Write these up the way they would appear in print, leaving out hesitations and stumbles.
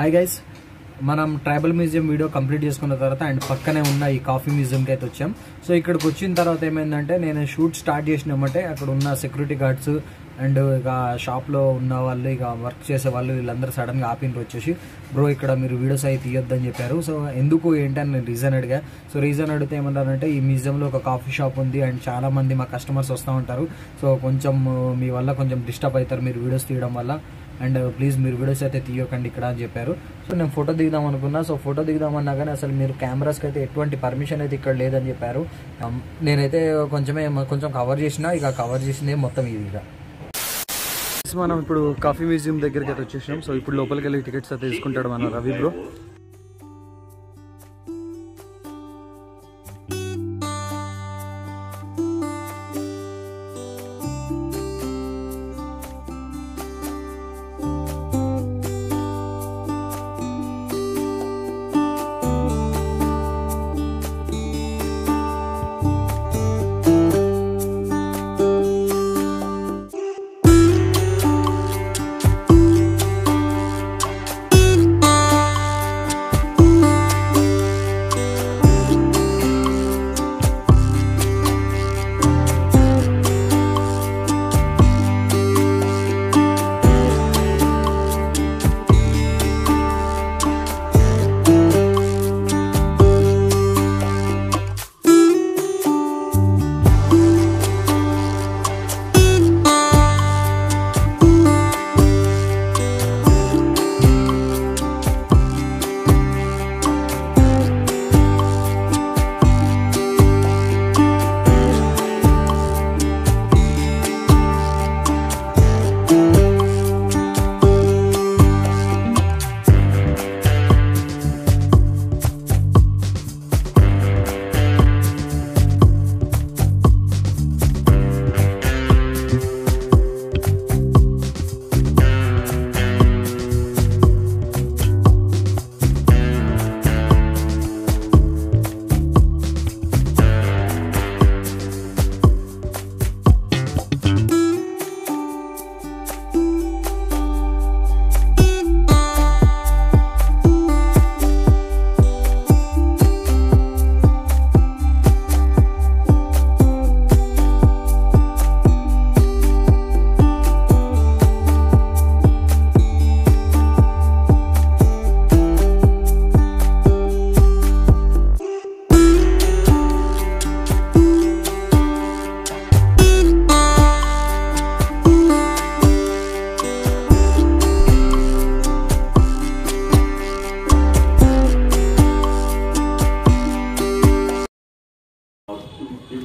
Hi guys, మనం tribal museum video complete చేసుకున్న తర్వాత అండ్ పక్కనే ఉన్న ఈ కాఫీ మ్యూజియంకి అయితే వచ్చాం. సో ఇక్కడికి వచ్చిన తర్వాత ఏమైందంటే నేను షూట్ స్టార్ట్ చేసినామంటే అక్కడ ఉన్న సెక్యూరిటీ గార్డ్స్ అండ్ ఇక షాప్లో ఉన్న వాళ్ళు ఇక వర్క్ చేసే వాళ్ళు వీళ్ళందరూ సడన్గా ఆపినరు వచ్చేసి, బ్రో ఇక్కడ మీరు వీడియోస్ అయితే తీయొద్దని చెప్పారు. సో ఎందుకు ఏంటని నేను రీజన్ అడిగా. సో రీజన్ అడిగితే ఏమన్నారంటే ఈ మ్యూజియంలో ఒక కాఫీ షాప్ ఉంది అండ్ చాలా మంది మా కస్టమర్స్ వస్తూ ఉంటారు, సో కొంచెం మీ వల్ల కొంచెం డిస్టర్బ్ అవుతారు మీరు వీడియోస్ తీయడం వల్ల, అండ్ ప్లీజ్ మీరు వీడియోస్ అయితే తీయకండి ఇక్కడ అని చెప్పారు. సో నేను ఫోటో దిగుదాం అనుకున్నా. సో ఫోటో దిగుదామన్నా కానీ అసలు మీరు కెమెరాస్కి అయితే ఎటువంటి పర్మిషన్ అయితే ఇక్కడ లేదని చెప్పారు. నేనైతే కొంచెం కవర్ చేసిన, ఇక కవర్ చేసిందే మొత్తం ఇది. ఇక మనం ఇప్పుడు కాఫీ మ్యూజియం దగ్గరికి అయితే వచ్చేసినాం. సో ఇప్పుడు లోపలికి వెళ్ళి టికెట్స్ అయితే తీసుకుంటాడు మన రవి బ్రో.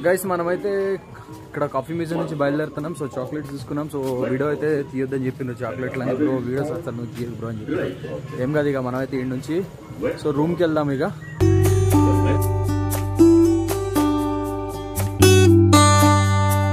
గైస్ మనమైతే ఇక్కడ కాఫీ మ్యూజియం నుంచి బయలుదేరుతున్నాం. సో చాక్లెట్స్ తీసుకున్నాం. సో వీడియో అయితే తీయొద్దని చెప్పిండ్రు చాక్లెట్లు అని. బ్రో వీడియోస్ వస్తాను నువ్వు తీయదు బ్రో అని చెప్పి, ఏం కాదు ఇక మనమైతే ఈ నుంచి సో రూమ్కి వెళ్దాం. ఇక